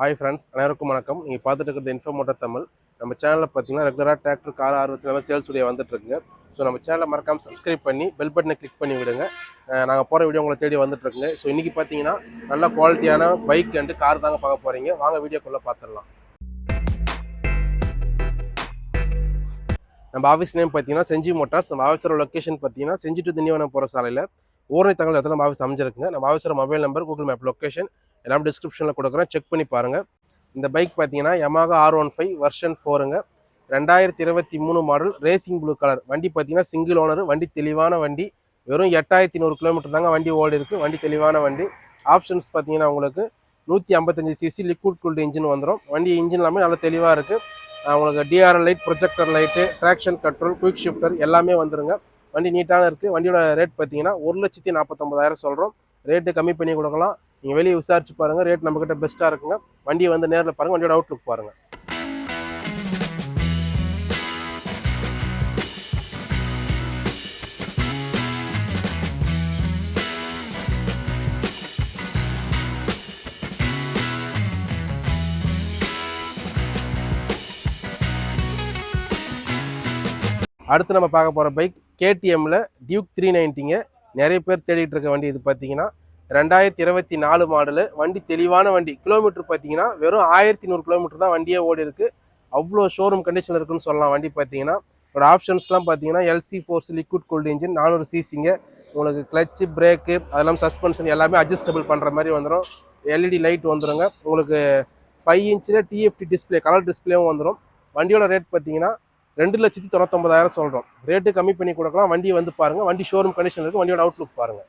Hi friends, அனைவருக்கும் வணக்கம். நீங்கள் பார்த்துட்டு இருக்கிறது இன்ஃபோ மோட்டார் தமிழ். நம்ம சேனலில் பார்த்தீங்கன்னா ரெகுலராக டிராக்டர், கார், ஆர்வஸ் எல்லாமே சேல்ஸ் வீடியோ வந்துட்டுருக்குங்க. ஸோ நம்ம சேனலை மறக்காமல் சப்ஸ்கிரைப் பண்ணி பெல் பட்டனை கிளிக் பண்ணி விடுங்க. நாங்கள் போகிற வீடியோ உங்களை தேடி வந்துட்டுருக்குங்க. ஸோ இன்றைக்கி பார்த்தீங்கன்னா நல்ல குவாலிட்டியான பைக் அண்டு கார் தாங்க பார்க்க போகிறீங்க. வாங்க வீடியோக்குள்ளே பார்த்துடலாம். நம்ம ஆஃபீஸ் நேம் பார்த்தீங்கன்னா செஞ்சி மோட்டார்ஸ். நம்ம ஆஃபீஸரோட லொக்கேஷன் பார்த்தீங்கன்னா செஞ்சி டு திண்டிவனம் போகிற சாலையில் ஊரணி தகவல் இடத்துல நம்ம ஆஃபீஸ் அமைஞ்சிருக்குங்க. நம்ம ஆஃபீஸரோட mobile number, Google map location எல்லாம் டிஸ்கிரிப்ஷனில் கொடுக்குறேன், செக் பண்ணி பாருங்கள். இந்த பைக் பார்த்தீங்கன்னா Yamaha R15 வெர்ஷன் 4ங்க, 2023 மாடல், ரேசிங் ப்ளூ கலர். வண்டி பார்த்தீங்கன்னா சிங்கிள் ஓனர். வண்டி தெளிவான வண்டி. வெறும் 8100 கிலோமீட்டர் தாங்க வண்டி ஓடி இருக்குது. வண்டி தெளிவான வண்டி. ஆப்ஷன்ஸ் பார்த்தீங்கன்னா உங்களுக்கு 155 சிசி லிக்விட் கூல்டு இன்ஜின் வந்துடும். வண்டி இன்ஜின் எல்லாமே நல்லா தெளிவாக இருக்குது. உங்களுக்கு TRL light, projector light, traction control, quick shifter எல்லாமே வந்துருங்க. வண்டி நீட்டான இருக்குது. வண்டியோட ரேட் பார்த்தீங்கன்னா 1,49,000 சொல்கிறோம். ரேட்டு கம்மி பண்ணி கொடுக்கலாம். நீங்கள் வெளியே விசாரிச்சு பாருங்கள். ரேட் நம்மக்கிட்ட பெஸ்ட்டாக இருக்குங்க. வண்டியை வந்து நேரில் பாருங்கள். வண்டியோட அவுட்லுக் பாருங்கள். அடுத்து நம்ம பார்க்க போகிற பைக் KTMல டியூக் 390ங்க. நிறைய பேர் தேடிட்டு இருக்க வண்டி இது. பார்த்தீங்கன்னா 2024 மாடலு. வண்டி தெளிவான வண்டி. கிலோமீட்டர் பார்த்தீங்கன்னா வெறும் 1100 கிலோமீட்டர் தான் வண்டியே ஓடி இருக்குது. அவ்வளோ ஷோரூம் கண்டிஷனில் இருக்குன்னு சொல்லலாம். வண்டி பார்த்தீங்கன்னா ஒரு ஆப்ஷன்ஸ்லாம் பார்த்தீங்கன்னா LC force liquid cooled engine, 400 சிசிங்க. உங்களுக்கு கிளச்சு, பிரேக்கு, அதெல்லாம் சஸ்பென்ஷன் எல்லாமே அட்ஜஸ்டபிள் பண்ணுற மாதிரி வந்துடும். LED லைட் வந்துடுங்க. உங்களுக்கு 5 இன்ச்சில் TFT டிஸ்பிளே, கலர் டிஸ்பிளேவும் வந்துடும். வண்டியோட ரேட் பார்த்தீங்கன்னா 2,99,000 சொல்கிறோம். ரேட்டு கம்மி பண்ணி கொடுக்கலாம். வண்டி வந்து பாருங்கள். வண்டி ஷோரூம் கண்டிஷன் இருக்குது. வண்டியோட அவுட்லுக் பாருங்கள்.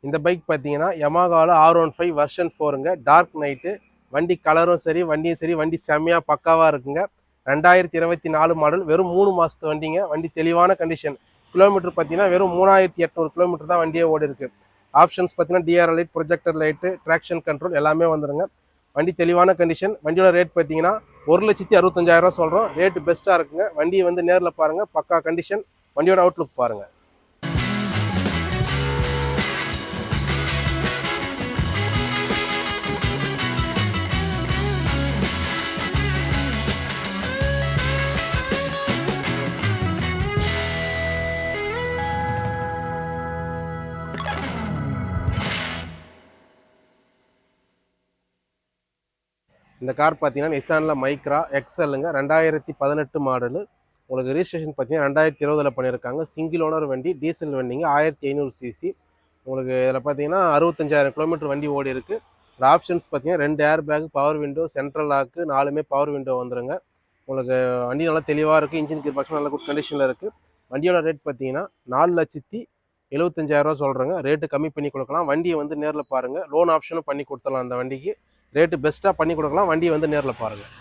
இந்த பைக் பார்த்தீங்கன்னா Yamaha R15 வெர்ஷன் 4ங்க, டார்க் நைட்டு. வண்டி கலரும் சரி, வண்டியும் சரி, வண்டி செம்மையாக பக்காவாக இருக்குங்க. 2024 மாடல். வெறும் 3 மாதத்து வண்டிங்க. வண்டி தெளிவான கண்டிஷன். கிலோமீட்டர் பார்த்தீங்கன்னா வெறும் 3800 கிலோமீட்டர் தான் வண்டியே ஓடி இருக்குது. ஆப்ஷன்ஸ் பார்த்தீங்கன்னா TRL light, projector light, traction control எல்லாமே வந்துடுங்க. வண்டி தெளிவான கண்டிஷன். வண்டியோட ரேட் பார்த்தீங்கன்னா 1,65,000 சொல்கிறோம். ரேட்டு பெஸ்ட்டாக இருக்குங்க. வண்டியை வந்து நேரில் பாருங்கள். பக்கா கண்டிஷன். வண்டியோட அவுட்லுக் பாருங்கள். இந்த கார் பார்த்தீங்கன்னா நிசானில் மைக்ரா எக்ஸலுங்க, 2018 மாடலு. உங்களுக்கு ரிஜிஸ்ட்ரேஷன் பார்த்தீங்கன்னா 2020 பண்ணியிருக்காங்க. சிங்கிள் ஓனர் வண்டி, டீசல் வண்டிங்க, 1500 சிசி. உங்களுக்கு இதில் பார்த்தீங்கன்னா 65,000 கிலோமீட்டர் வண்டி ஓடி இருக்குது. இந்த ஆப்ஷன்ஸ் பார்த்தீங்கன்னா 2 air bag, power window, central lock, 4மே பவர் விண்டோ வந்துருங்க. உங்களுக்கு வண்டி நல்லா தெளிவாக இருக்குது. இன்ஜின் கீர் பாக்ஸ் நல்ல குட் கண்டிஷனில் இருக்குது. வண்டியோட ரேட் பார்த்தீங்கன்னா 4,75,000 சொல்கிறேங்க. ரேட்டு கம்மி பண்ணி கொடுக்கலாம். வண்டியை வந்து நேரில் பாருங்கள். லோன் ஆப்ஷனும் பண்ணி கொடுத்துடலாம். அந்த வண்டிக்கு ரேட்டு பெஸ்ட்டாக பண்ணி கொடுக்கலாம். வண்டியை வந்து நேரில் பாருங்கள்.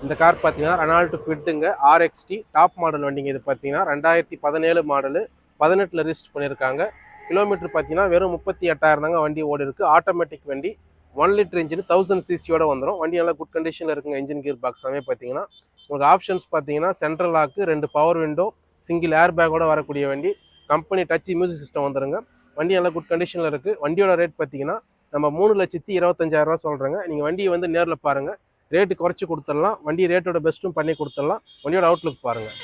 இந்த கார் பார்த்தீங்கன்னா ரெனால்ட் ஃபிட்டுங்க, RXT டாப் மாடல் வண்டிங்க. இது பார்த்தீங்கன்னா 2017 மாடலு, 18 ரிஜிஸ்டர் பண்ணியிருக்காங்க. கிலோமீட்டர் பார்த்தீங்கன்னா வெறும் 38,000 தாங்க வண்டி ஓடி இருக்குது. ஆட்டோமேட்டிக் வண்டி. 1 லிட்டர் இன்ஜின் 1000 சிசியோட வந்துடும். வண்டி நல்லா குட் கண்டிஷனில் இருக்குங்க. இன்ஜின் கியர் பாக்ஸ் எல்லாமே பார்த்தீங்கன்னா உங்களுக்கு ஆப்ஷன்ஸ் பார்த்தீங்கன்னா central lock, 2 power window, single air பேக்கோட வரக்கூடிய வண்டி. கம்பெனி டச் மியூசிக் சிஸ்டம் வந்துருங்க. வண்டி நல்லா குட் கண்டிஷனில் இருக்குது. வண்டியோட ரேட் பார்த்தீங்கன்னா நம்ம 3,25,000 சொல்கிறேங்க. நீங்கள் வண்டியை வந்து நேரில் பாருங்கள், ரேட்டு குறைச்சி கொடுத்துடலாம். வண்டி ரேட்டோட பெஸ்ட்டும் பண்ணி கொடுத்துடலாம். வண்டியோட அவுட்லுக் பாருங்கள்.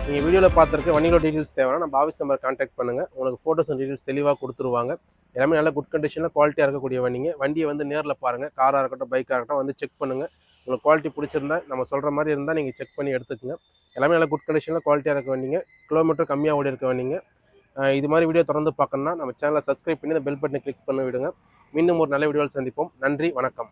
நீங்கள் வீடியோவில் பார்த்துருக்க வண்டியோட டீட்டெயில்ஸ் தேவைன்னா நம்ம ஆஃபீஸ் நம்பர் கான்டாக்ட் பண்ணுங்கள். உங்களுக்கு ஃபோட்டோஸ் அண்ட் டீட்டெயில்ஸ் தெளிவாக கொடுத்துருவாங்க. எல்லாமே நல்ல குட் கண்டிஷனில் குவாலிட்டியாக இருக்கக்கூடிய வண்டிங்க. வண்டியை வந்து நேரில் பாருங்கள். காராக இருக்கட்டும், பைக்காக இருக்கட்டும், வந்து செக் பண்ணுங்கள். உங்களுக்கு குவாலிட்டி பிடிச்சிருந்தா நம்ம சொல்கிற மாதிரி இருந்தால் நீங்கள் செக் பண்ணி எடுத்துக்கோங்க. எல்லாமே நல்ல குட் கண்டிஷனில் குவாலிட்டியாக இருக்க வண்டிங்க. கிலோமீட்டர் கம்மியாக ஓடி இருக்க வண்டிங்க. இது மாதிரி வீடியோ தொடர்ந்து பார்க்கணுன்னா நம்ம சேனலை சப்ஸ்கிரைப் பண்ணி இந்த பெல் பட்டனை கிளிக் பண்ணி விடுங்க. மீண்டும் ஒரு நல்ல வீடியோவில் சந்திப்போம். நன்றி, வணக்கம்.